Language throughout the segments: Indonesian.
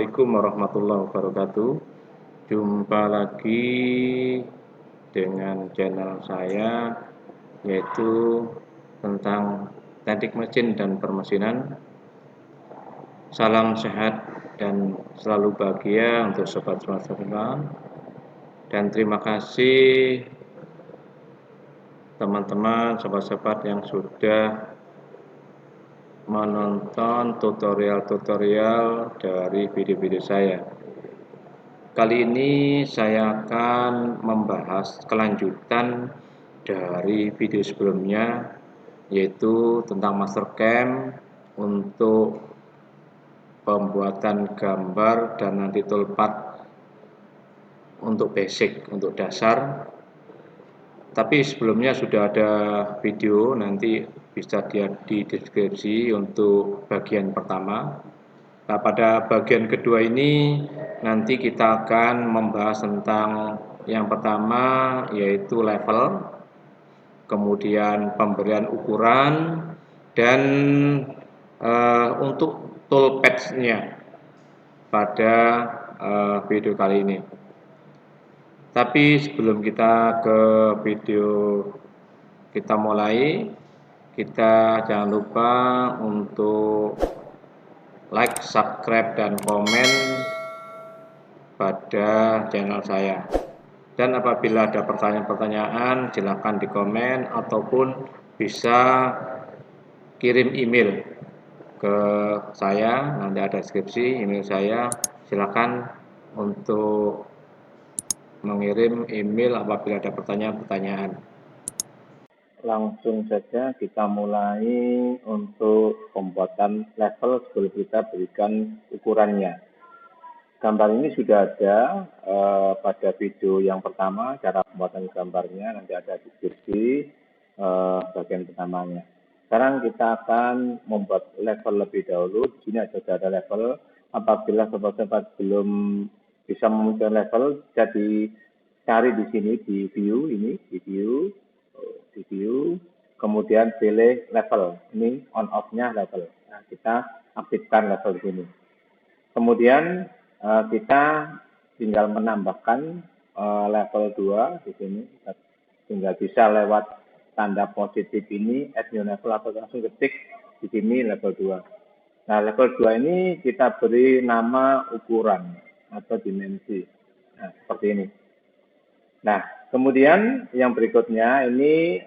Assalamualaikum warahmatullahi wabarakatuh. Jumpa lagi dengan channel saya, yaitu tentang teknik mesin dan permesinan. Salam sehat dan selalu bahagia untuk sobat semua. Dan terima kasih teman-teman, sobat-sobat yang sudah menonton tutorial-tutorial dari video-video saya. Kali ini saya akan membahas kelanjutan dari video sebelumnya, yaitu tentang Mastercam untuk pembuatan gambar dan nanti toolpath untuk basic, untuk dasar. Tapi sebelumnya sudah ada video, nanti bisa di deskripsi untuk bagian pertama. Nah, pada bagian kedua ini nanti kita akan membahas tentang yang pertama, yaitu level, kemudian pemberian ukuran, dan untuk toolpath-nya pada video kali ini. Tapi sebelum kita ke video kita mulai, kita jangan lupa untuk like, subscribe, dan komen pada channel saya. Dan apabila ada pertanyaan-pertanyaan, silakan di komen ataupun bisa kirim email ke saya, nanti ada deskripsi email saya. Silakan untuk mengirim email apabila ada pertanyaan-pertanyaan. Langsung saja kita mulai untuk pembuatan level sebelum kita berikan ukurannya. Gambar ini sudah ada pada video yang pertama, cara pembuatan gambarnya, nanti ada deskripsi bagian pertamanya. Sekarang kita akan membuat level lebih dahulu. Di sini sudah ada level. Apabila sobat-sobat belum bisa memunculkan level, jadi cari di sini di view ini, di view, kemudian pilih level. Ini on off-nya level. Nah, kita aktifkan level di sini. Kemudian kita tinggal menambahkan level 2 di sini. Kita tinggal bisa lewat tanda positif ini, add new level, atau langsung ketik di sini level 2. Nah, level 2 ini kita beri nama ukuran atau dimensi. Nah, seperti ini. Nah, kemudian yang berikutnya ini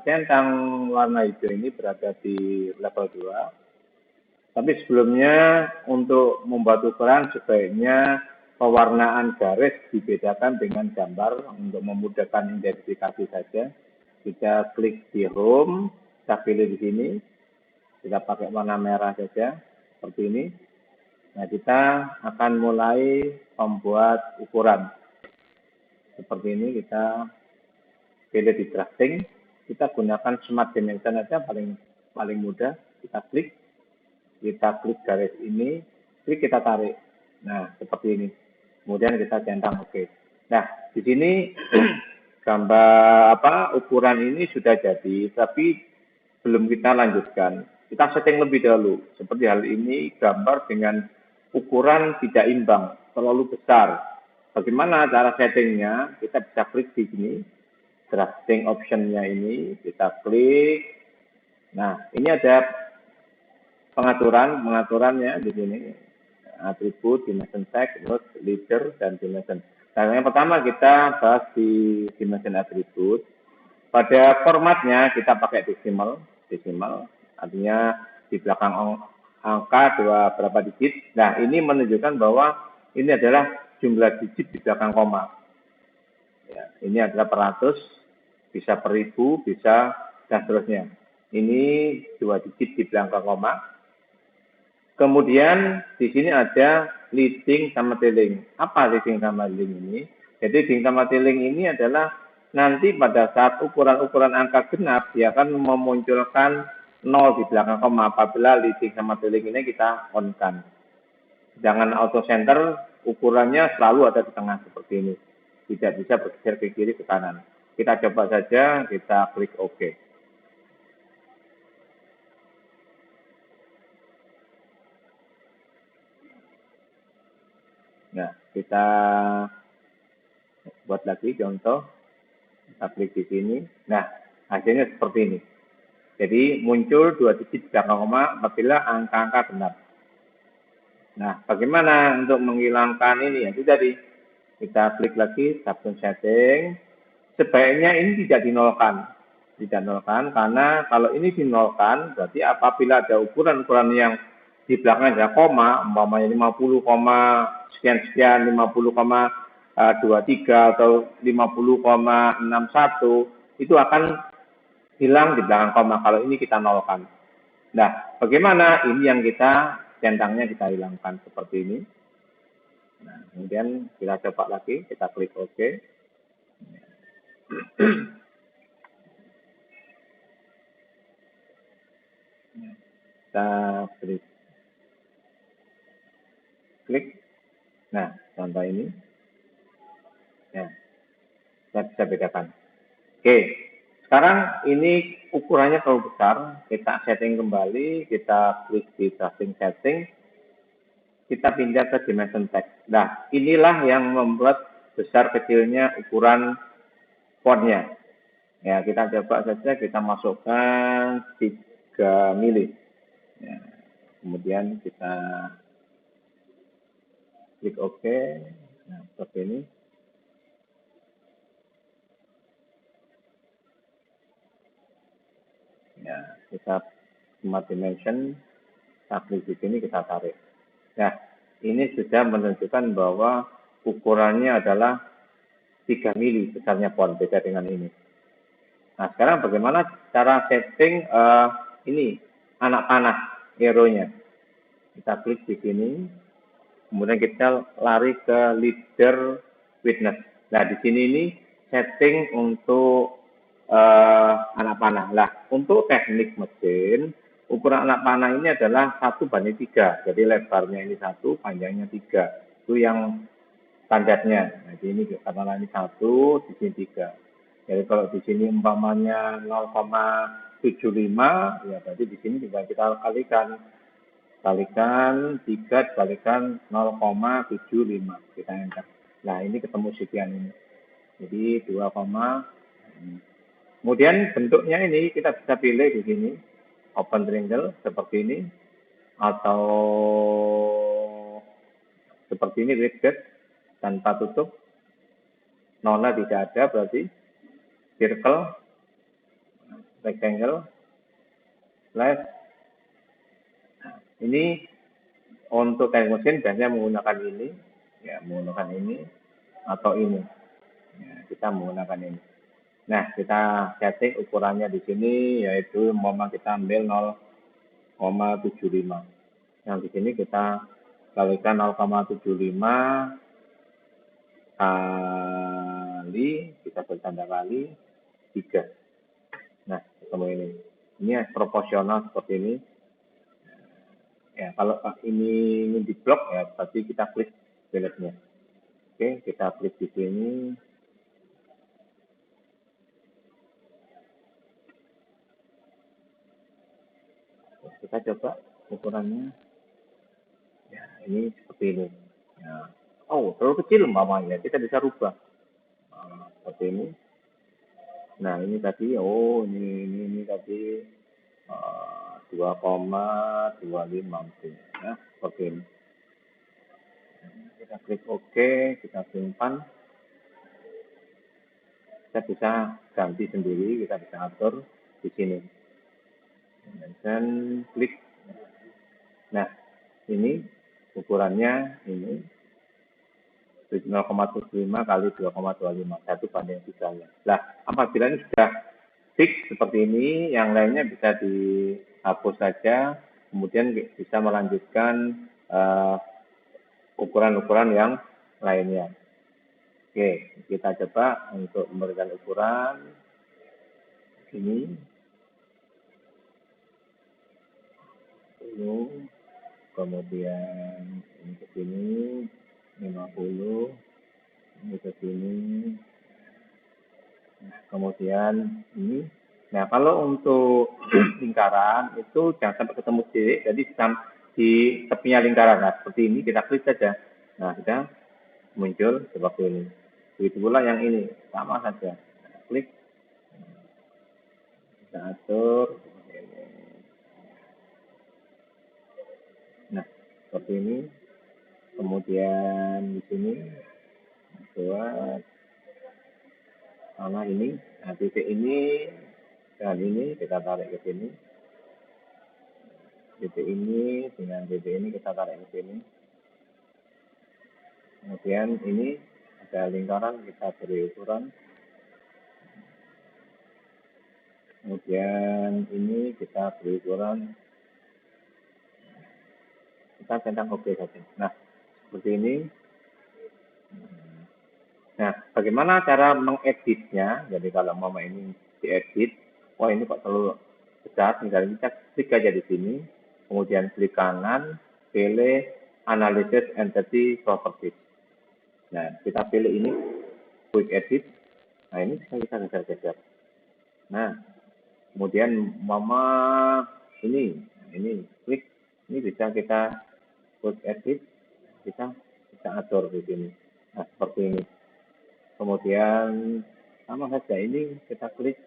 centang warna hijau ini berada di level 2. Tapi sebelumnya untuk membuat ukuran sebaiknya pewarnaan garis dibedakan dengan gambar untuk memudahkan identifikasi saja. Kita klik di home, kita pilih di sini, kita pakai warna merah saja, seperti ini. Nah, kita akan mulai membuat ukuran. Seperti ini, kita pilih di drafting, kita gunakan smart dimension saja, paling mudah. Kita klik garis ini, klik kita tarik. Nah, seperti ini. Kemudian kita centang oke. Nah, di sini gambar ukuran ini sudah jadi, tapi belum kita lanjutkan. Kita setting lebih dahulu. Seperti hal ini, gambar dengan ukuran tidak imbang, terlalu besar. Bagaimana cara settingnya? Kita bisa klik di sini, drafting optionnya ini, kita klik. Nah, ini ada pengaturannya di sini, atribut, dimension tag, terus leader, dan dimension. Nah, yang pertama kita bahas di dimension atribut. Pada formatnya kita pakai desimal, artinya di belakang angka berapa digit. Nah, ini menunjukkan bahwa ini adalah jumlah digit di belakang koma. Ya, ini adalah per ratus, bisa per ribu, bisa dan seterusnya. Ini 2 digit di belakang koma. Kemudian di sini ada leading sama trailing. Apa leading sama trailing ini? Jadi leading sama trailing ini adalah nanti pada saat ukuran-ukuran angka genap, dia akan memunculkan 0 di belakang koma apabila leading sama trailing ini kita on-kan. Jangan auto center, ukurannya selalu ada di tengah seperti ini. Tidak bisa bergeser ke kiri ke kanan. Kita coba saja, kita klik OK. Nah, kita buat lagi contoh, kita klik di sini. Nah, hasilnya seperti ini. Jadi muncul 2 digit belakang koma apabila angka-angka benar. Nah, bagaimana untuk menghilangkan ini? Itu tadi kita klik lagi substring setting. Sebaiknya ini tidak dinolkan. Tidak nolkan karena kalau ini dinolkan berarti apabila ada ukuran-ukuran yang di belakangnya ada koma, umpamanya 50, sekian-sekian, 50,23 atau 50,61 itu akan hilang di belakang koma kalau ini kita nolkan. Nah, bagaimana ini yang kita centangnya kita hilangkan seperti ini. Nah, kemudian kita coba lagi, kita klik OK. Kita beri klik. Nah, contoh ini. Ya, saya bisa bedakan. Oke, sekarang ini ukurannya terlalu besar. Kita setting kembali, kita klik di drafting setting. Kita pindah ke dimension text. Nah, inilah yang membuat besar kecilnya ukuran fontnya. Ya, kita coba saja kita masukkan 3 mili. Ya, kemudian kita klik OK. Nah, seperti ini. Ya, kita smart dimension, kita klik di sini, kita tarik. Nah, ini sudah menunjukkan bahwa ukurannya adalah 3 mili besarnya font, beda dengan ini. Nah, sekarang bagaimana cara setting ini anak panah arrow-nya? Kita klik di sini, kemudian kita lari ke leader witness. Nah, di sini ini setting untuk anak panah. Nah, untuk teknik mesin, ukuran anak panah ini adalah 1:3. Jadi lebarnya ini 1, panjangnya 3. Itu yang standarnya. Jadi ini katakanlah ini 1, di sini 3. Jadi kalau di sini umpamanya 0,75, ya berarti di sini juga kita kalikan 3 dikalikan 0,75. Kita enter. Nah, ini ketemu sekian ini. Jadi 2, kemudian bentuknya ini kita bisa pilih di sini open triangle seperti ini atau seperti ini widget tanpa tutup, nolnya tidak ada berarti circle, rectangle, slash. Ini untuk teknik mesin biasanya menggunakan ini, ya menggunakan ini atau ini. Ya, kita menggunakan ini. Nah, kita setting ukurannya di sini yaitu kita ambil 0,75. Yang di sini kita kalikan 0,75 kali, kita bertanda kali 3. Nah, ketemu ini. Ini proporsional seperti ini. Ya, kalau ini di blok ya berarti kita klik beletnya. Oke, kita klik di sini. Kita coba ukurannya. Ya, ini seperti ini. Ya. Oh, terlalu kecil umpamanya, kita bisa rubah. Seperti ini. Nah, ini tadi, ini tadi 2,25 ya, seperti ini. Kita klik OK, kita simpan. Kita bisa ganti sendiri, kita bisa atur di sini. Dan klik. Nah, ini ukurannya ini 0,75 kali 2,25, 1:3. Nah, apabila ini sudah fix seperti ini, yang lainnya bisa dihapus saja, kemudian bisa melanjutkan ukuran-ukuran yang lainnya. Oke, kita coba untuk memberikan ukuran ini. Kemudian ini ke sini 50, ini ke sini. Nah, kemudian ini. Nah, kalau untuk lingkaran itu jangan sampai ketemu titik, jadi di tepinya lingkaran. Nah, seperti ini kita klik saja. Nah, sudah muncul seperti ini. Begitu pula yang ini, sama saja. Klik, kita atur seperti ini. Nah, seperti ini. Kemudian di sini buat ini. Nah, titik ini dan ini kita tarik ke sini. Titik ini dengan titik ini kita tarik ke sini. Kemudian ini ada lingkaran, kita beri ukuran. Kemudian ini kita beri ukuran. Kita centang oke saja. Nah, seperti ini. Nah, bagaimana cara mengeditnya? Jadi kalau mama ini diedit, wah ini kok terlalu besar, tinggal kita klik aja di sini. Kemudian klik kanan, pilih Analysis Entity Properties. Nah, kita pilih ini, Quick Edit. Nah, ini bisa kita geser-geser. Nah, kemudian mama ini klik, ini bisa kita Quick Edit, kita bisa atur di sini. Nah, seperti ini. Kemudian sama saja ini kita klik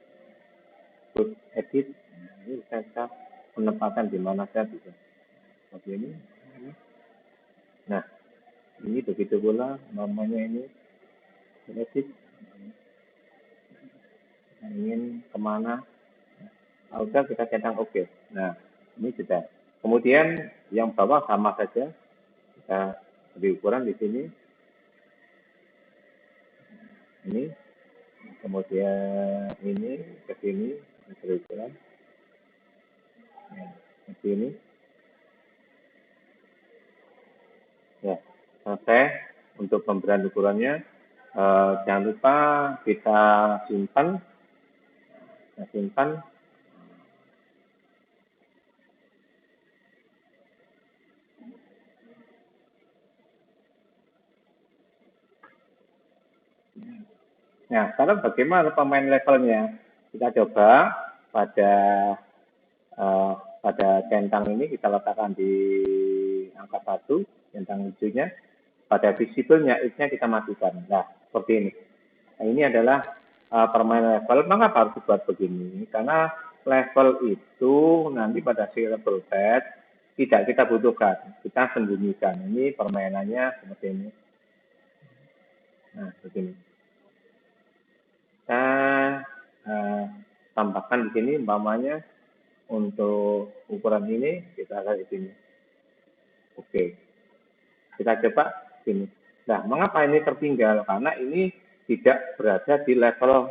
Quick Edit. Nah, ini bisa kita penempatan di mana saja bisa. Seperti ini. Nah, ini begitu pula namanya ini edit. Ingin kemana? Udah kita centang oke. Nah, ini sudah. Kemudian yang bawah sama saja. Kita beri ukuran di sini. Ini. Kemudian ini ke sini beri ukuran. Nah, ke sini. Ya, selesai untuk pemberian ukurannya. Jangan lupa kita simpan. Nah, sekarang bagaimana pemain levelnya? Kita coba pada centang ini kita letakkan di angka 1, centang hijaunya. Pada visible-nya, X-nya kita matikan. Nah, seperti ini. Nah, ini adalah permainan level. Mengapa harus dibuat begini? Karena level itu nanti pada si level set tidak kita butuhkan. Kita sembunyikan. Ini permainannya seperti ini. Nah, begini. Kita tambahkan di sini umpamanya untuk ukuran ini kita lihat di sini. Oke. Kita coba sini. Nah, mengapa ini tertinggal? Karena ini tidak berada di level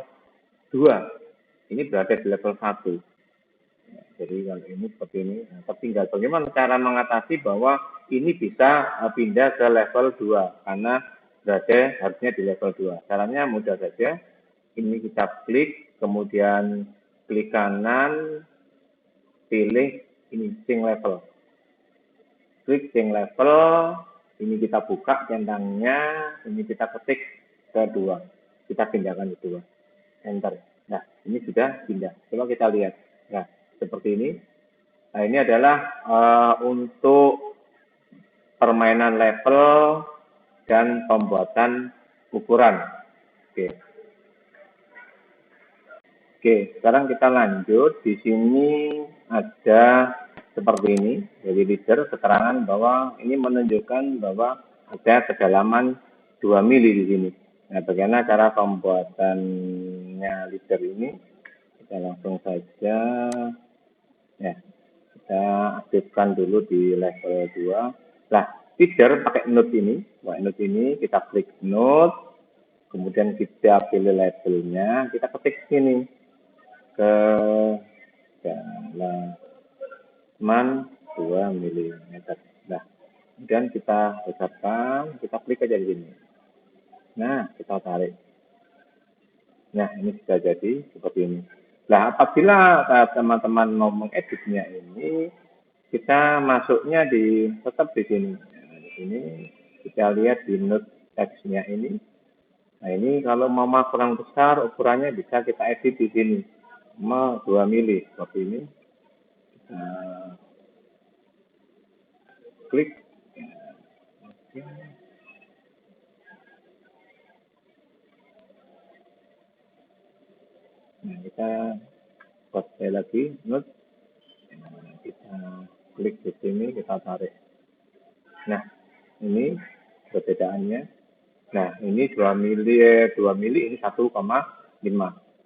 2. Ini berada di level 1. Nah, jadi kalau ini seperti ini tertinggal. Bagaimana cara mengatasi bahwa ini bisa pindah ke level 2 karena berada harusnya di level 2. Caranya mudah saja. Ini kita klik, kemudian klik kanan, pilih ini sync level. Klik sync level, ini kita buka centangnya, ini kita ketik ke 2. Kita pindahkan ke 2. Enter. Nah, ini sudah pindah. Coba kita lihat. Nah, seperti ini. Nah, ini adalah untuk permainan level dan pembuatan ukuran. Oke, sekarang kita lanjut. Di sini ada seperti ini, jadi leader keterangan bahwa ini menunjukkan bahwa ada kedalaman 2 mili di sini. Nah, bagaimana cara pembuatannya leader ini? Kita langsung saja, ya, kita aktifkan dulu di level 2. Nah, leader pakai node ini, kita klik node, kemudian kita pilih labelnya, kita ketik sini. Kedalaman 2 mm. Nah, kemudian kita besarkan, kita klik aja di sini. Nah, kita tarik. Nah, ini sudah jadi seperti ini. Nah, apabila teman-teman mau mengeditnya ini, kita masuknya tetap di sini. Nah, di sini kita lihat di node text-nya ini. Nah, ini kalau mau kurang besar ukurannya bisa kita edit di sini. 2 mili seperti ini. Klik. kita buat sekali lagi note. Kita klik di sini, kita tarik. Nah, ini perbedaannya. Nah, ini 2 mili, ini 1,5.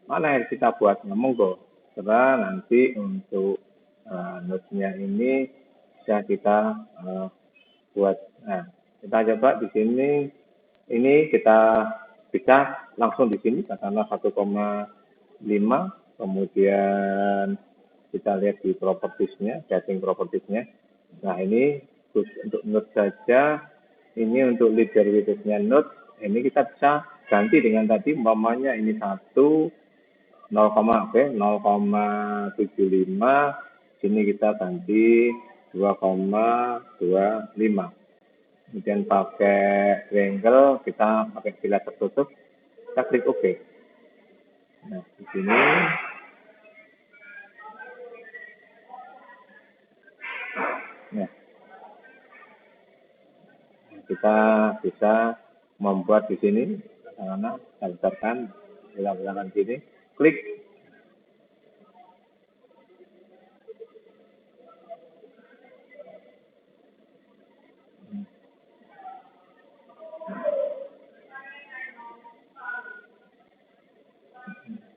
Mana yang kita buat? Ngomong kok. Karena nanti untuk note-nya ini bisa kita buat. Nah, kita coba di sini. Ini kita bisa langsung di sini katakanlah 1,5. Kemudian kita lihat di propertiesnya, setting propertiesnya. Nah, ini untuk note saja. Ini untuk leader width-nya note. Ini kita bisa ganti dengan tadi umpamanya ini 0,75. Sini kita ganti 2,25. Kemudian pakai triangle, kita pakai bila tertutup, kita klik OK. Nah, di sini kita bisa membuat di sini, karena kita besarkan, bilang sini, klik.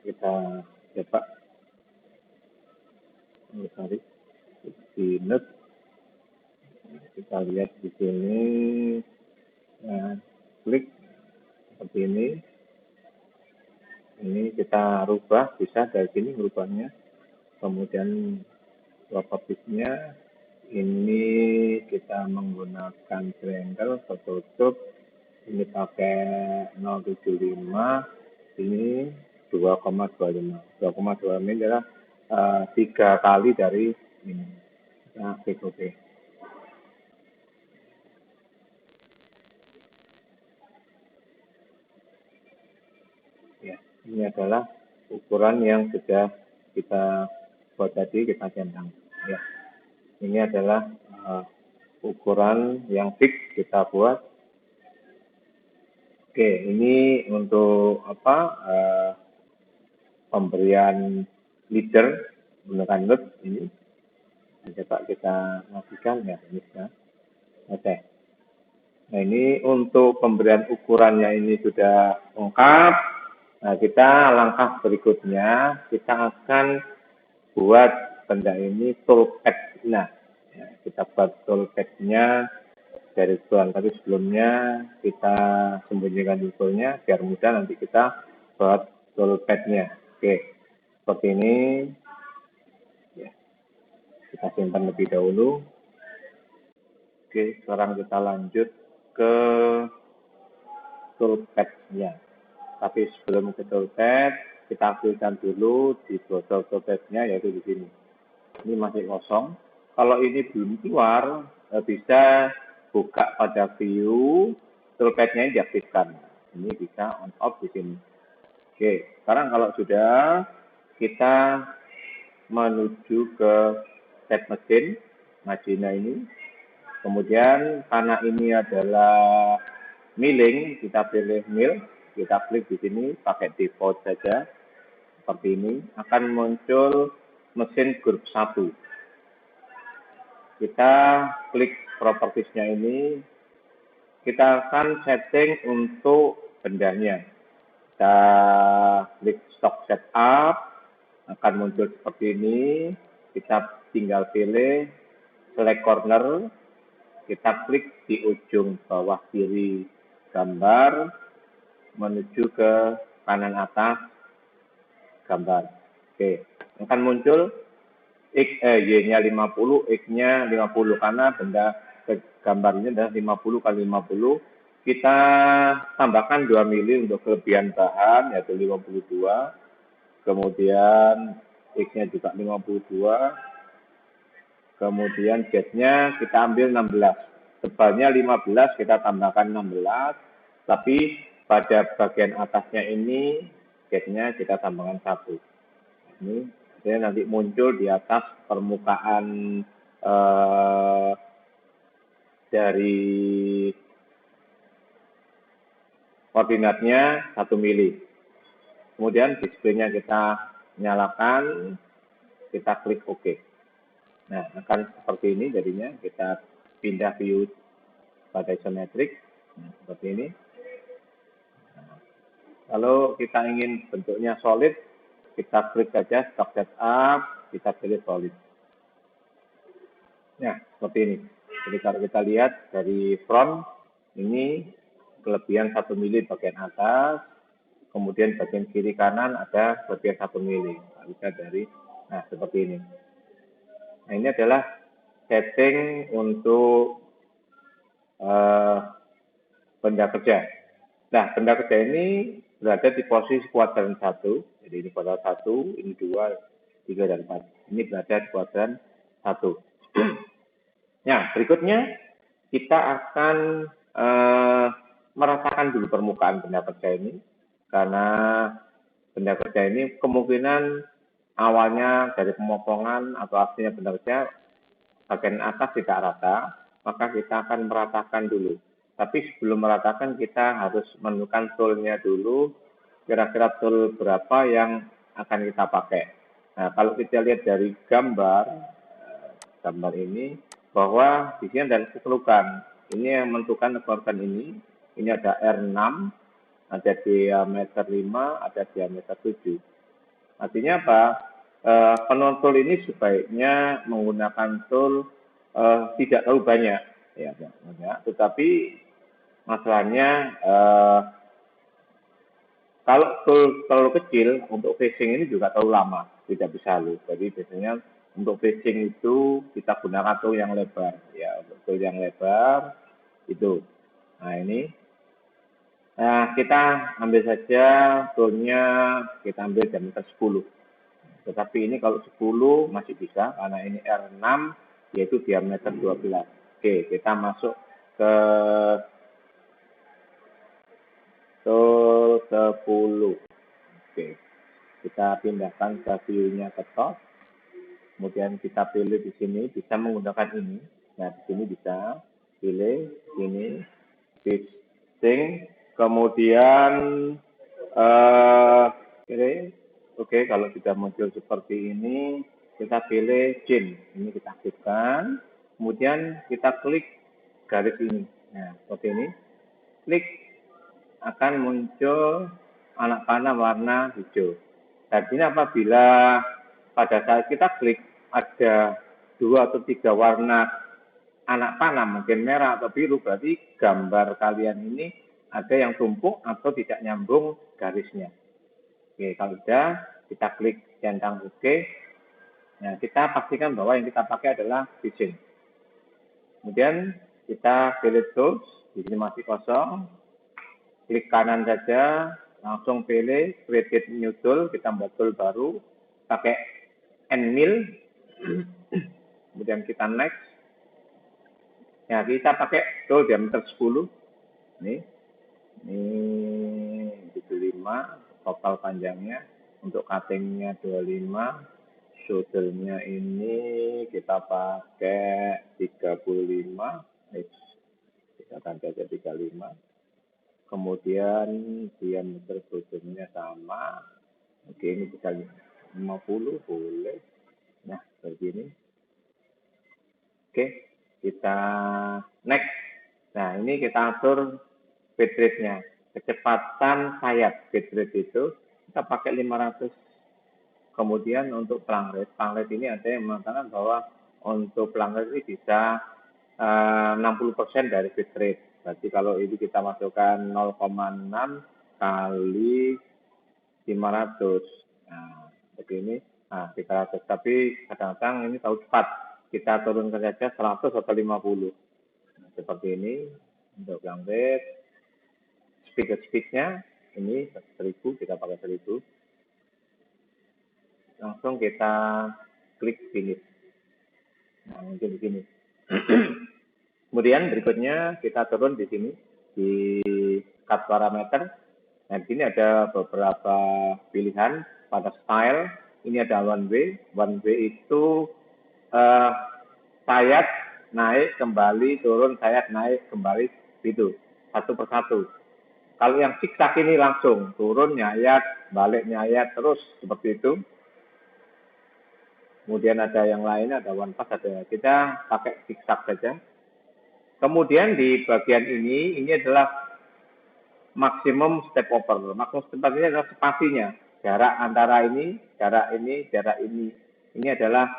Kita coba tarik di note. Kita lihat di sini, klik seperti ini. Ini kita rubah, bisa dari sini merubahnya. Kemudian propertiesnya ini kita menggunakan triangle tertutup. Ini pakai 0,75. Ini 2,25. 2,25 ini adalah 3 kali dari ini. Nah, klik OK. Ya, ini adalah ukuran yang sudah kita buat tadi, kita centang. Ya, ini adalah ukuran yang fix kita buat. Oke, ini untuk pemberian leader menggunakan note ini. Coba kita matikan ya, ini sudah. Oke. Nah, ini untuk pemberian ukurannya ini sudah lengkap. Nah, kita langkah berikutnya, kita akan buat benda ini toolpad. Nah, ya, kita buat toolpad-nya dari tuan. Tapi sebelumnya kita sembunyikan toolnya biar mudah nanti kita buat toolpad-nya. Oke, seperti ini. Ya, kita simpan lebih dahulu. Oke, sekarang kita lanjut ke toolpad-nya. Tapi sebelum ke toolpad, kita aktifkan dulu di browser toolpad-nya, yaitu di sini. Ini masih kosong. Kalau ini belum keluar, bisa buka pada view, toolpad-nya diaktifkan. Ini bisa on off di sini. Oke, sekarang kalau sudah, kita menuju ke set mesin, Magina ini. Kemudian karena ini adalah milling, kita pilih mill, kita klik di sini, pakai default saja, seperti ini, akan muncul mesin grup 1. Kita klik propertiesnya ini, kita akan setting untuk bendanya. Kita klik stock setup, akan muncul seperti ini, kita tinggal pilih select corner, kita klik di ujung bawah kiri gambar, menuju ke kanan atas gambar. Oke, akan muncul Y-nya 50, X-nya 50, karena benda gambarnya adalah 50 kali 50. Kita tambahkan 2 mili untuk kelebihan bahan, yaitu 52. Kemudian X-nya juga 52. Kemudian Z-nya kita ambil 16. Tebalnya 15, kita tambahkan 16. Tapi pada bagian atasnya ini, Z-nya kita tambahkan 1. Ini nanti muncul di atas permukaan dari koordinatnya 1 mili. Kemudian displaynya kita nyalakan, kita klik OK. Nah, akan seperti ini jadinya. Kita pindah view pada isometrik. Nah, seperti ini. Kalau kita ingin bentuknya solid, kita klik saja stop setup, kita pilih solid. Nah, seperti ini. Jadi kalau kita lihat dari front, ini kelebihan 1 mili bagian atas, kemudian bagian kiri kanan ada kelebihan 1 mili. Bisa dari, nah seperti ini. Nah, ini adalah setting untuk benda kerja. Nah, benda kerja ini berada di posisi kuadran 1. Jadi ini kuadran 1, ini 2, 3, dan 4. Ini berada di kuadran 1. Nah, berikutnya kita akan meratakan dulu permukaan benda kerja ini. Karena benda kerja ini kemungkinan awalnya dari pemotongan atau aslinya benda kerja bagian atas tidak rata, maka kita akan meratakan dulu. Tapi sebelum meratakan kita harus menentukan toolnya dulu, kira-kira tool berapa yang akan kita pakai. Nah, kalau kita lihat dari gambar ini, bahwa di sini ada kekelukan. Ini yang menentukan kekelukan ini ada R6, ada diameter 5, ada diameter 7. Artinya apa? Penonton ini sebaiknya menggunakan tool tidak terlalu banyak, ya, tetapi masalahnya kalau tool terlalu kecil untuk facing ini juga terlalu lama, tidak bisa halus. Jadi biasanya untuk facing itu kita gunakan tool yang lebar, ya, untuk tool yang lebar itu. Nah ini, nah kita ambil saja toolnya, kita ambil diameter 10. Tetapi ini kalau 10 masih bisa, karena ini R6, yaitu diameter 12. Oke, kita masuk ke tool 10. Oke, kita pindahkan ke view-nya ke top. Kemudian kita pilih di sini, bisa menggunakan ini. Nah, di sini bisa pilih ini, fixing, kemudian pilih. Oke, kalau sudah muncul seperti ini, kita pilih chain. Ini kita aktifkan. Kemudian kita klik garis ini. Nah, seperti ini. Klik, akan muncul anak panah warna hijau. Dan ini apabila pada saat kita klik ada 2 atau 3 warna anak panah, mungkin merah atau biru, berarti gambar kalian ini ada yang tumpuk atau tidak nyambung garisnya. Oke, kalau sudah, kita klik centang OK. Nah, kita pastikan bahwa yang kita pakai adalah vision. Kemudian kita pilih tools, di sini masih kosong. Klik kanan saja, langsung pilih create new tool, kita buat tool baru, pakai end mill. Kemudian kita next. Nah, kita pakai tool diameter 10. Ini 75 total panjangnya. Untuk cuttingnya 25, shouldernya ini kita pakai 35, kita ganti aja 35. Kemudian diameter shouldernya sama. Oke, ini bisa 50, boleh. Nah, seperti ini. Oke, kita next. Nah, ini kita atur bit rate-nya. Kecepatan sayap bit rate itu kita pakai 500. Kemudian untuk plang rate ini ada yang mengatakan bahwa untuk plang rate ini bisa 60% dari bit rate. Berarti kalau ini kita masukkan 0,6 kali 500. Nah, seperti ini. Nah, 300. Tapi kadang-kadang ini tahu cepat. Kita turunkan saja 100 atau 50. Nah, seperti ini untuk plang rate. Speed-nya ini 1000, kita pakai 1000. Langsung kita klik finish. Nah, mungkin di sini. Kemudian berikutnya kita turun di sini di cut parameter. Nah, di sini ada beberapa pilihan pada style. Ini ada one way. One way itu sayap naik kembali, turun, sayap naik kembali, gitu, satu persatu. Kalau yang zigzag ini langsung turun, nyayat, balik, nyayat, terus seperti itu. kemudian ada yang lain, ada one pass, ada, kita pakai zigzag saja. Kemudian di bagian ini adalah maksimum step over. Maksimum step over ini adalah spasinya, jarak antara ini, jarak ini, jarak ini. Ini adalah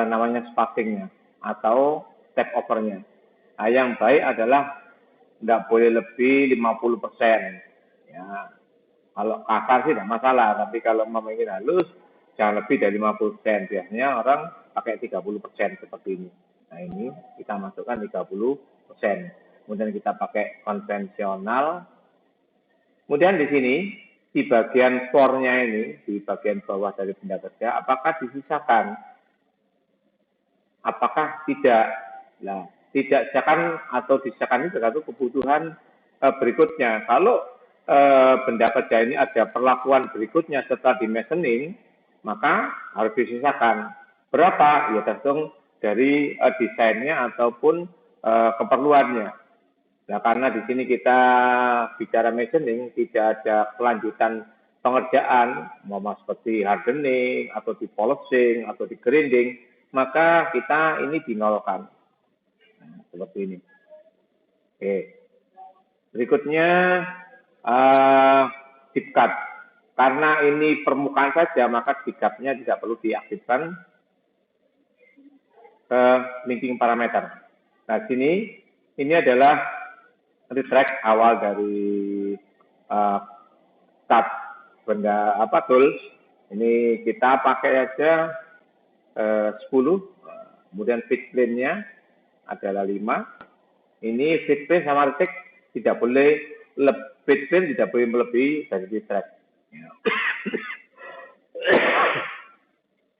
namanya spacingnya atau step overnya. Nah, yang baik adalah tidak boleh lebih 50%. Ya, kalau kasar sih tidak masalah, tapi kalau mau ingin halus, jangan lebih dari 50%. Biasanya orang pakai 30% seperti ini. Nah, ini kita masukkan 30%. Kemudian kita pakai konvensional. Kemudian di sini, di bagian core-nya ini, di bagian bawah dari benda kerja, apakah disisakan? Apakah tidak? Nah, tidak sisakan atau disisakan itu tergantung kebutuhan berikutnya. Kalau benda kerja ini ada perlakuan berikutnya setelah dimeasurement, maka harus disisakan. Berapa? Ya tergantung dari desainnya ataupun keperluannya. Nah, karena di sini kita bicara measurement, tidak ada kelanjutan pengerjaan, mau seperti hardening, atau di polishing, atau di grinding, maka kita ini dinolkan. Nah, seperti ini. Oke. Berikutnya, deep cut. Karena ini permukaan saja, maka deep cut-nya tidak perlu diaktifkan ke linking parameter. Nah, sini ini adalah retract awal dari cut benda tools. Ini kita pakai aja 10, kemudian fit plane-nya adalah 5. Ini fit plane sama retract tidak boleh fit plane tidak boleh melebihi dari retract.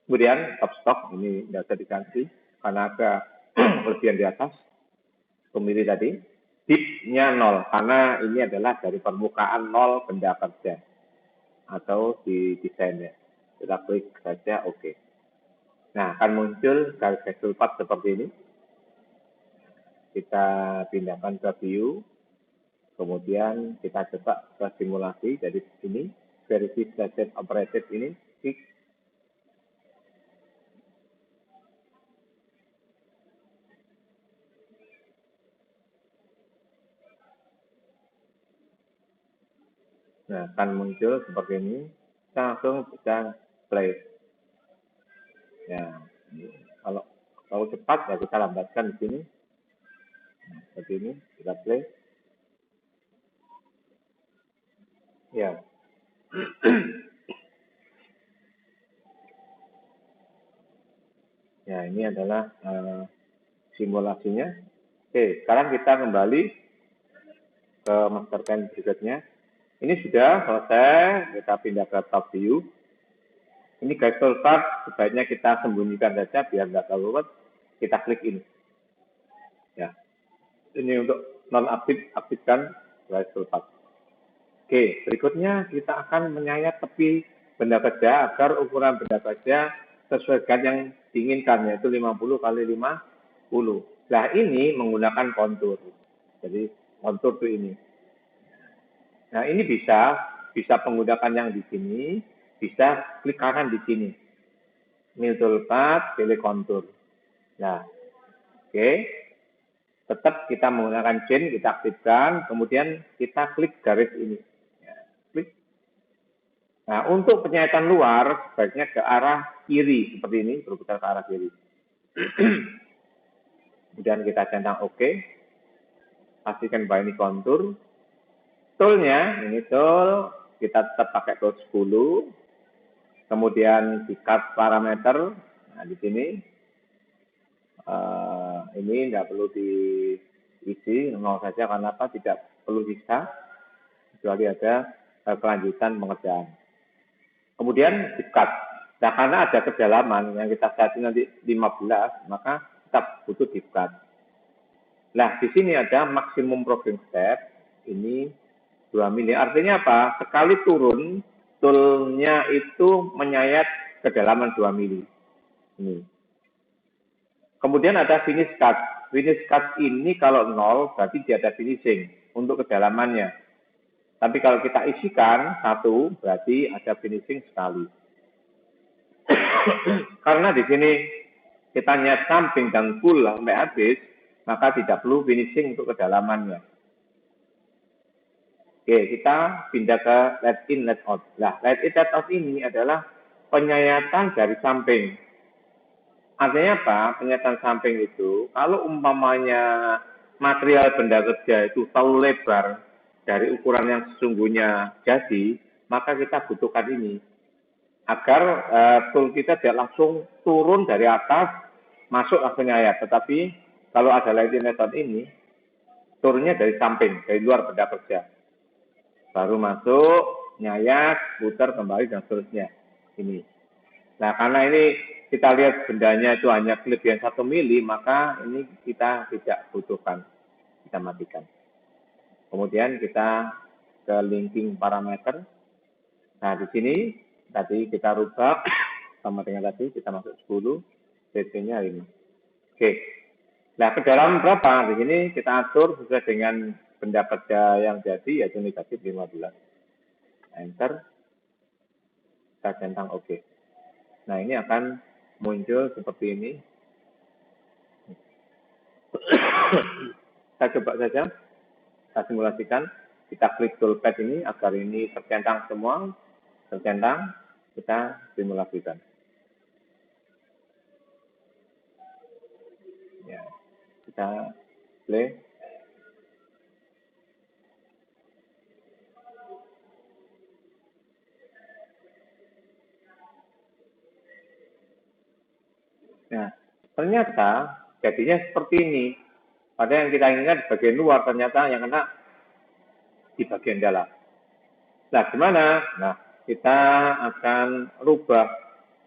Kemudian top stock ini tidak usah diganti karena ada kelebihan di atas. Pemilih tadi, deep-nya 0 karena ini adalah dari permukaan 0 benda kerja atau di desainnya. Kita klik saja oke. Nah, akan muncul garis sulfat seperti ini. Kita pindahkan ke view, kemudian kita coba ke simulasi dari sini, versi station operated ini, klik. Nah, akan muncul seperti ini. Kita langsung bisa play. Ya, kalau cepat ya kita lambatkan di sini. Nah, seperti ini kita play. Ya. Ya, ini adalah simulasinya. Oke, sekarang kita kembali ke masterplan berikutnya. Ini sudah selesai, kita pindah ke top view. Ini garis sulfat, sebaiknya kita sembunyikan saja biar nggak terlalu kita klik ini. Ya, ini untuk non-aktif, aktifkan garis sulfat. Oke, berikutnya kita akan menyayat tepi benda kerja agar ukuran benda kerja sesuai yang diinginkan, yaitu 50 kali 50. Nah, ini menggunakan kontur. Jadi, kontur itu ini. Nah, ini bisa menggunakan yang di sini, bisa klik kanan di sini. New toolpath, pilih kontur. Nah, oke. Tetap kita menggunakan chain, kita aktifkan, kemudian kita klik garis ini. Ya, klik. Nah, untuk penyayatan luar, sebaiknya ke arah kiri, seperti ini, berputar ke arah kiri. Kemudian kita centang OK. Pastikan bahwa ini kontur. Toolnya, ini tool, kita tetap pakai tool 10. Kemudian di cut parameter, nah di sini, ini tidak perlu diisi, 0 saja, karena apa? Tidak perlu sisa, kecuali ada kelanjutan pengerjaan. Kemudian di cut. Nah, karena ada kedalaman yang kita setting nanti 15, maka kita butuh di cut. Nah, di sini ada maksimum probing step, ini 2 mili. Artinya apa? Sekali turun, toolnya itu menyayat kedalaman 2 mili. Ini. Kemudian ada finish cut. Finish cut ini kalau 0, berarti dia ada finishing untuk kedalamannya. Tapi kalau kita isikan 1, berarti ada finishing sekali. Karena di sini kita nyet samping dan full sampai habis, maka tidak perlu finishing untuk kedalamannya. Oke, kita pindah ke let in, let out. Nah, let in, let out ini adalah penyayatan dari samping. Artinya apa? Penyayatan samping itu, kalau umpamanya material benda kerja itu terlalu lebar dari ukuran yang sesungguhnya jadi, maka kita butuhkan ini. Agar tool kita tidak langsung turun dari atas, masuk langsung nyayat. Tetapi kalau ada let in, let out ini, turunnya dari samping, dari luar benda kerja. Baru masuk, nyayat, putar kembali, dan seterusnya. Ini. Nah, karena ini kita lihat bendanya itu hanya kelebihan 1 mili, maka ini kita tidak butuhkan. Kita matikan. Kemudian kita ke linking parameter. Nah, di sini tadi kita rubah sama dengan tadi, kita masuk 10, CC-nya 5. Oke. Nah, kedalaman berapa? Di sini kita atur sesuai dengan benda kerja yang jadi, yaitu negatif 15. Enter. Kita centang OK. Nah, ini akan muncul seperti ini. Kita coba saja. Kita simulasikan. Kita klik toolpad ini agar ini tercentang semua. Tercentang. Kita simulasikan. Ya. Kita play. Nah, ternyata jadinya seperti ini. Padahal yang kita inginkan di bagian luar, ternyata yang kena di bagian dalam. Nah, gimana? Nah, kita akan rubah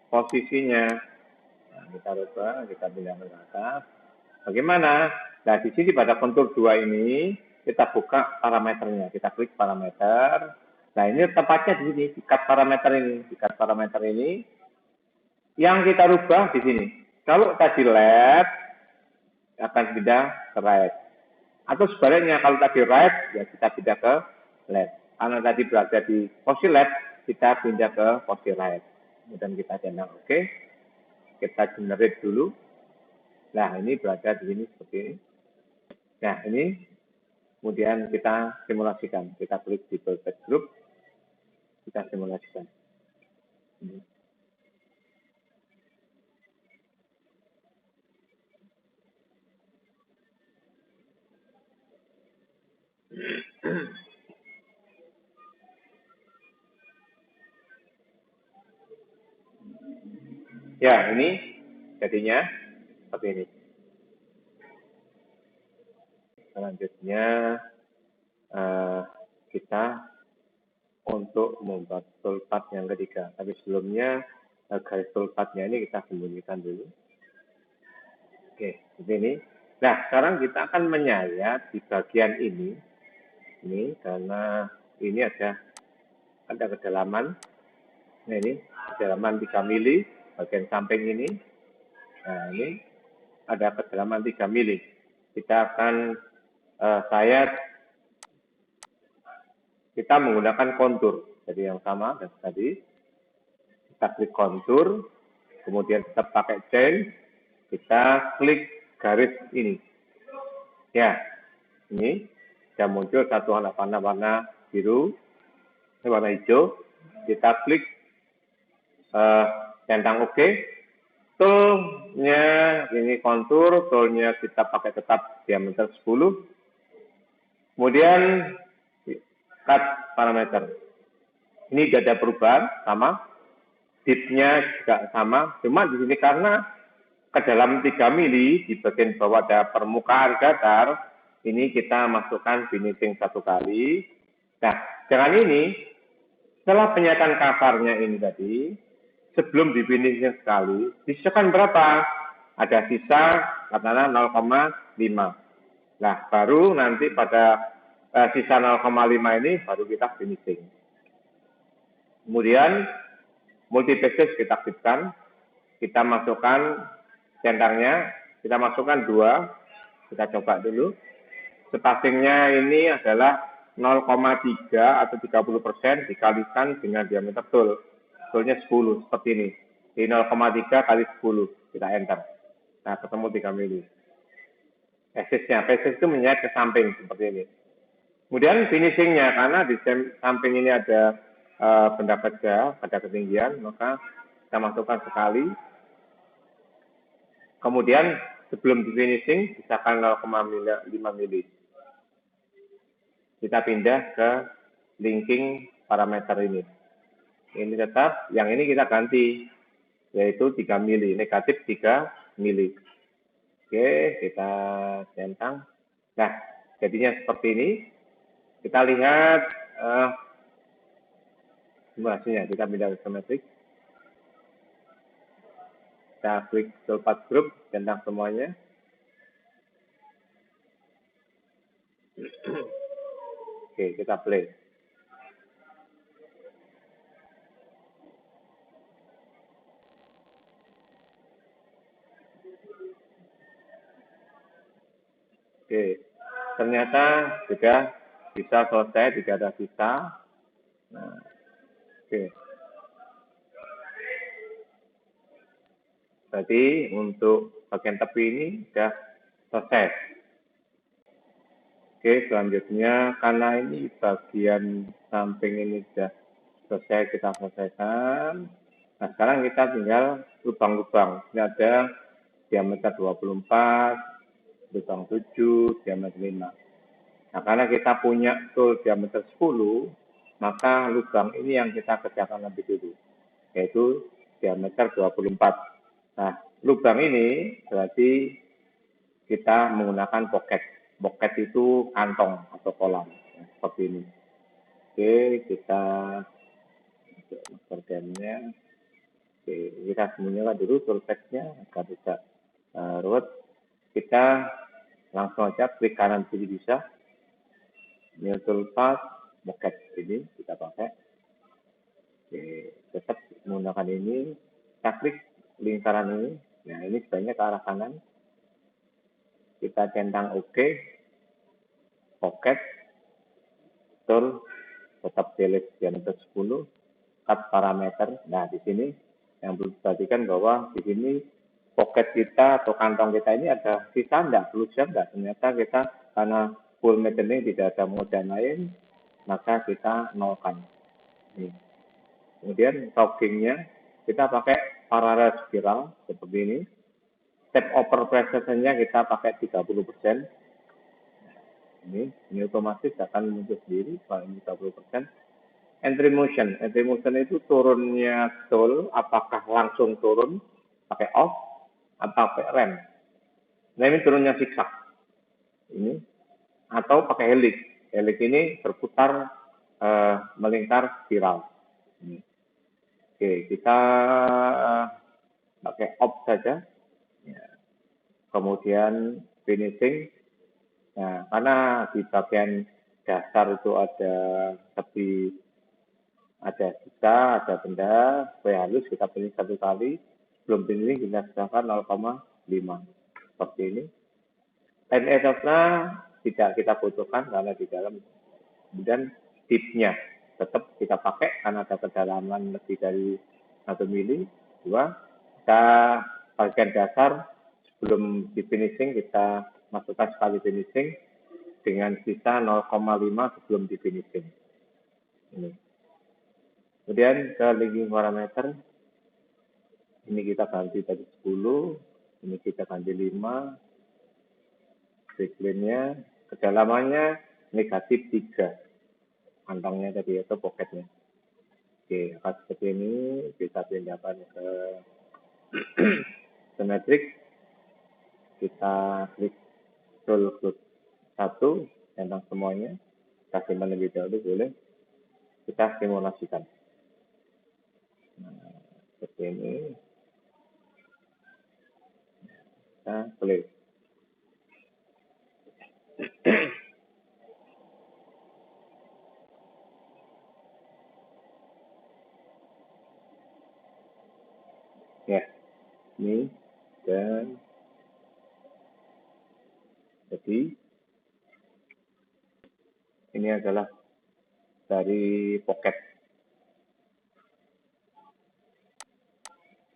posisinya. Nah, kita rubah, kita pindah ke atas. Bagaimana? Nah, di sini pada kontur 2 ini, kita buka parameternya. Kita klik parameter. Nah, ini tempatnya di sini, di cut parameter ini. Di cut parameter ini, yang kita rubah di sini. Kalau tadi left, akan pindah ke right. Atau sebaliknya, kalau tadi right, ya kita pindah ke left. Karena tadi berada di posisi left, kita pindah ke posisi right. Kemudian kita centang OK. Kita generate dulu. Nah, ini berada di sini seperti ini. Nah, ini kemudian kita simulasikan. Kita klik di toolpad group. Kita simulasikan. Ini. Ya, ini jadinya seperti ini. Selanjutnya kita untuk membuat toolpath yang ketiga. Tapi sebelumnya garis toolpathnya ini kita sembunyikan dulu. Oke, seperti ini. Nah, sekarang kita akan menyayat di bagian ini. Ini karena ini ada kedalaman. Nah, ini kedalaman 3 mili bagian samping ini. Nah, ini ada kedalaman 3 mili. Kita akan sayat, kita menggunakan kontur. Jadi yang sama dan tadi. Kita klik kontur, kemudian kita pakai chain, kita klik garis ini. Ya, ini sudah muncul satu warna biru, warna hijau. Kita klik centang OK. Toolnya ini kontur, toolnya kita pakai tetap diameter 10. Kemudian cut parameter. Ini tidak ada perubahan, sama. Dipnya juga sama. Cuma di sini karena ke dalam 3 mili di bagian bawah ada permukaan datar, ini kita masukkan finishing 1 kali. Nah, dengan ini, setelah penyayatan kasarnya ini tadi, sebelum di finishing sekali, disisakan berapa? Ada sisa katakanlah 0,5. Nah, baru nanti pada sisa 0,5 ini baru kita finishing. Kemudian multi-basis kita aktifkan, kita masukkan centangnya, kita masukkan 2, kita coba dulu. Spacingnya ini adalah 0,3 atau 30% dikalikan dengan diameter tool. Toolnya 10, seperti ini. Di 0,3 kali 10 kita enter. Nah, ketemu 3 mili. Axis-nya, axis itu menyeret ke samping seperti ini. Kemudian finishingnya, karena di samping ini ada benda kerja pada ketinggian, maka kita masukkan sekali. Kemudian sebelum di finishing, misalkan 0,5 mili. Kita pindah ke linking parameter ini. Ini tetap, yang ini kita ganti, yaitu 3 mili, negatif 3 mili. Oke, kita centang. Nah, jadinya seperti ini. Kita lihat simulasinya. Kita pindah ke Semetrik. Kita klik toolpath group, centang semuanya. Oke, kita play. Oke, ternyata sudah bisa selesai, tidak ada sisa. Nah, oke. Berarti untuk bagian tepi ini sudah selesai. Oke, selanjutnya karena ini bagian samping ini sudah selesai, kita selesaikan. Nah, sekarang kita tinggal lubang-lubang. Ini ada diameter 24, lubang 7, diameter 5. Nah, karena kita punya tool diameter 10, maka lubang ini yang kita kerjakan lebih dulu, yaitu diameter 24. Nah, lubang ini berarti kita menggunakan pocket. Pocket itu kantong atau kolam, ya, seperti ini. Oke, kita kerjanya. Oke, kita sembunyikan dulu toolpath-nya agar tidak ruwet. Kita langsung aja klik kanan kiri bisa. New toolpath, pocket ini kita pakai. Oke, tetap menggunakan ini. Kita klik lingkaran ini. Nah, ini sebenarnya ke arah kanan. Kita centang OK. Pocket. Tool. Tetap delete diameter 10. Cut parameter. Nah, di sini yang perlu diperhatikan bahwa di sini pocket kita atau kantong kita ini ada sisa enggak, perlu siap enggak. Ternyata kita karena full metering tidak ada mode lain, maka kita nolkan. Ini. Kemudian loggingnya kita pakai parallel spiral seperti ini. Step over precision-nya kita pakai 30%. Ini otomatis akan muncul sendiri kalau ini 30%. Entry motion itu turunnya tool, apakah langsung turun pakai off atau pakai rem. Nah, ini turunnya zigzag. Ini atau pakai helix. Helix ini berputar melingkar spiral. Ini. Oke, kita pakai off saja. Ya. Kemudian finishing. Nah, karena di bagian dasar itu ada tepi, ada sisa, ada benda, supaya halus kita pilih satu kali. Sebelum ini kita sedangkan 0,5 seperti ini. Time error-nya tidak kita butuhkan karena di dalam. Kemudian tipnya tetap kita pakai karena ada kedalaman lebih dari 1 mili. 2, kita bagian dasar sebelum di finishing kita masukkan sekali finishing dengan sisa 0,5 sebelum di finishing. Ini. Kemudian ke linking parameter, ini kita ganti tadi 10, ini kita ganti 5, backline-nya, kedalamannya negatif 3, kantongnya tadi atau pocketnya. Oke, akan seperti ini, kita pindahkan ke Semetrik, kita klik tool group 1, tentang semuanya, kita simpan lebih dahulu boleh, kita simulasikan. Nah, seperti ini. Kita play. Ya, ini dan jadi ini adalah dari pocket.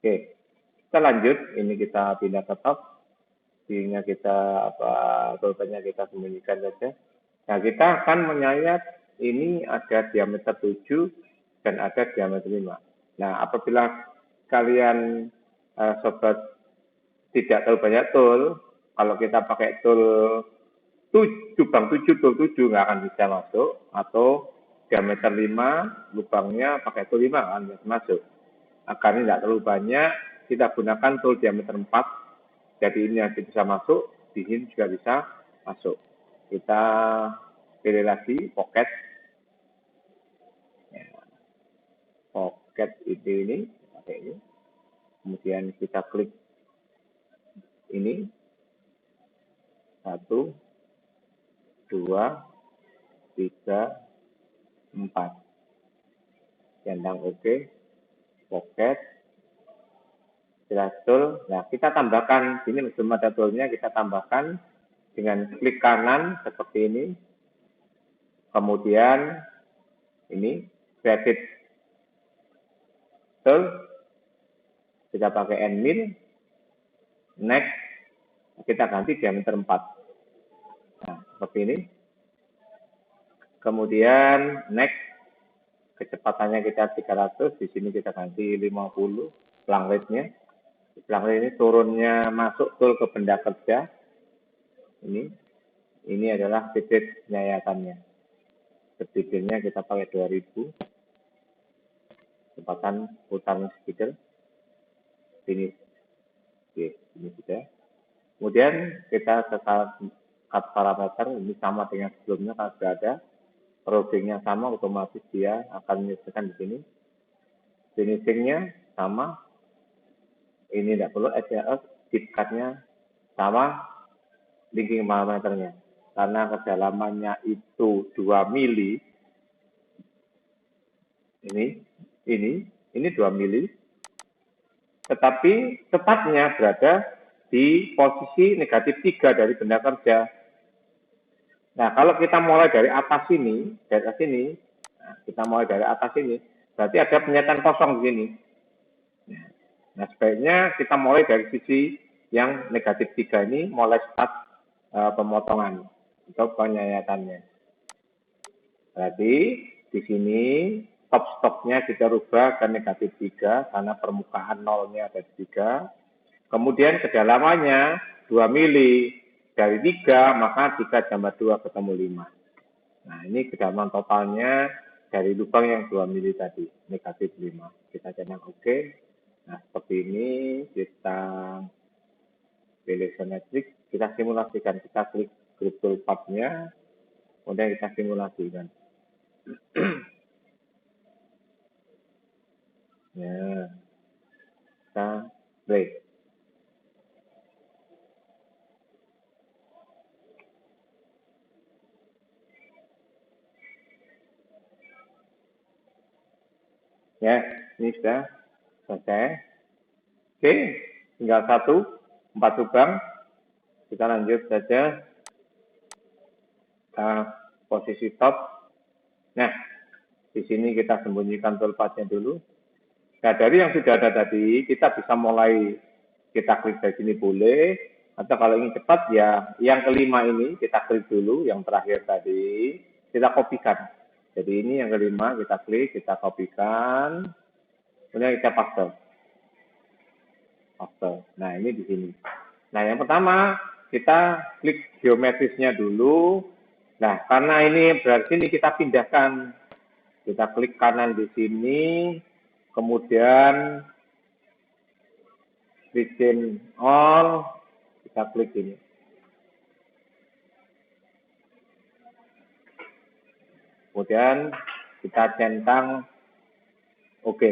Oke, kita lanjut. Ini kita pindah ke top. Sehingga kita toolpad-nya kita sembunyikan saja. Nah, kita akan menyayat ini ada diameter 7 dan ada diameter 5. Nah, apabila kalian sobat tidak terlalu banyak tool, kalau kita pakai tool lubang 7, tool 7 nggak akan bisa masuk, atau diameter 5, lubangnya pakai tool 5 akan bisa masuk. Agar ini tidak terlalu banyak, kita gunakan tool diameter 4, jadi ini nanti bisa masuk, di sini juga bisa masuk. Kita pilih lagi pocket. Pocket ini, pakai ini. Kemudian kita klik ini. 1, 2, 3, 4. Centang OK. Pocket. Jelas tool. Nah, kita tambahkan, sini belum ada toolnya, kita tambahkan dengan klik kanan seperti ini. Kemudian ini create tool, kita pakai end mill, next, kita ganti diameter 4. Nah, seperti ini. Kemudian next, kecepatannya kita 300, di sini kita ganti 50 plung rate-nya. Plung rate ini turunnya masuk tool ke benda kerja. Ini adalah speed penyayatannya. Speednya kita pakai 2000. Kecepatan putarnya speeder. Ini. Oke, ini sudah. Kemudian kita cut parameter, ini sama dengan sebelumnya, kalau sudah ada routingnya sama, otomatis dia akan menyelesaikan di sini. Finishingnya sama, ini tidak perlu SLS, deep cut-nya sama, linking parameternya. Karena kedalamannya itu 2 mili, ini 2 mili, tetapi tepatnya berada di posisi negatif 3 dari benda kerja. Nah, kalau kita mulai dari atas sini, kita mulai dari atas ini, berarti ada penyataan kosong di sini. Nah, sebaiknya kita mulai dari sisi yang negatif 3 ini, mulai start pemotongan atau penyayatannya. Berarti di sini top stoknya kita rubah ke negatif 3 karena permukaan nolnya ada 3. Kemudian kedalamannya 2 mili. Dari 3, maka 3 tambah 2 ketemu 5. Nah, ini kedalaman totalnya dari lubang yang 2 mili tadi, negatif 5. Kita centang OK. Nah, seperti ini kita pilih isometrik, kita simulasikan, kita klik grip toolpath-nya, kemudian kita simulasikan. Ya, kita play. Ya, ini sudah selesai. Oke, tinggal 4 lubang. Kita lanjut saja ke posisi top. Nah, di sini kita sembunyikan toolpath-nya dulu. Nah, dari yang sudah ada tadi, kita bisa mulai, kita klik dari sini boleh, atau kalau ingin cepat ya, yang kelima ini kita klik dulu, yang terakhir tadi, kita kopikan. Jadi ini yang kelima, kita klik, kita kopikan, kemudian kita paste. Nah, ini di sini. Nah, yang pertama, kita klik geometrisnya dulu. Nah, karena ini berarti ini kita pindahkan. Kita klik kanan di sini, kemudian bikin all, kita klik ini. Kemudian kita centang OK.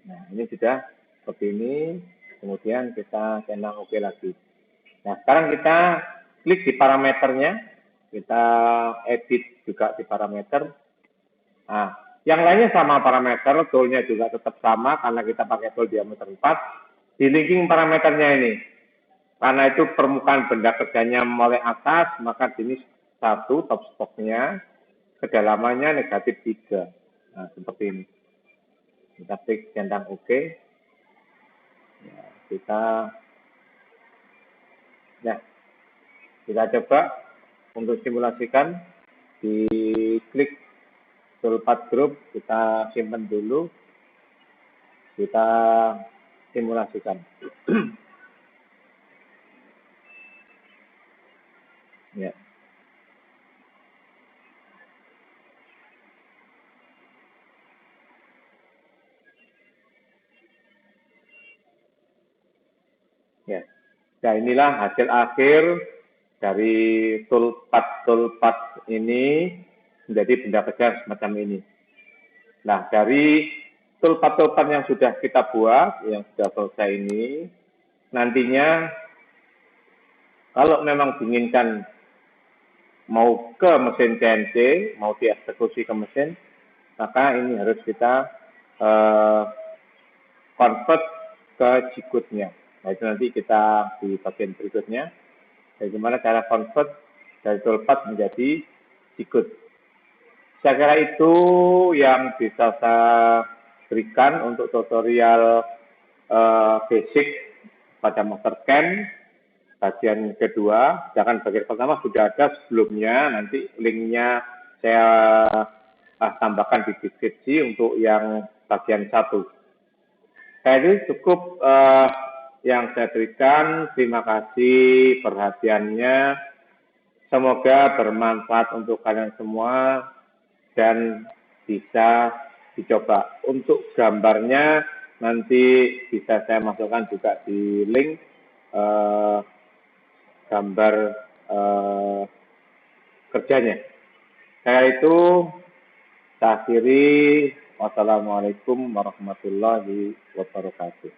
Nah, ini sudah seperti ini. Kemudian kita centang OK lagi. Nah, sekarang kita klik di parameternya. Kita edit juga di parameter. Nah, yang lainnya sama parameter, toolnya juga tetap sama karena kita pakai tool diameter 4. Di linking parameternya ini. Karena itu permukaan benda kerjanya mulai atas, maka jenis 1 top stoknya, kedalamannya negatif 3. Nah, seperti ini. Kita klik centang OK. Ya, kita coba untuk simulasikan, di klik toolpath group, kita simpan dulu, kita simulasikan. Ya. Ya. Nah, inilah hasil akhir dari toolpath ini menjadi benda kerja semacam ini. Nah, dari toolpath yang sudah kita buat, yang sudah selesai ini, nantinya kalau memang diinginkan mau ke mesin CNC, mau dieksekusi ke mesin, maka ini harus kita convert ke G-code-nya. Nah, itu nanti kita di bagian berikutnya, bagaimana cara convert dari toolpath menjadi G-code. Saya kira itu yang bisa saya berikan untuk tutorial basic pada MasterCam bagian kedua. Sedangkan bagian pertama sudah ada sebelumnya, nanti linknya saya tambahkan di deskripsi untuk yang bagian 1. Jadi cukup yang saya berikan. Terima kasih perhatiannya. Semoga bermanfaat untuk kalian semua dan bisa dicoba. Untuk gambarnya nanti bisa saya masukkan juga di link gambar kerjanya. Saya itu saya akhiri. Wassalamualaikum warahmatullahi wabarakatuh.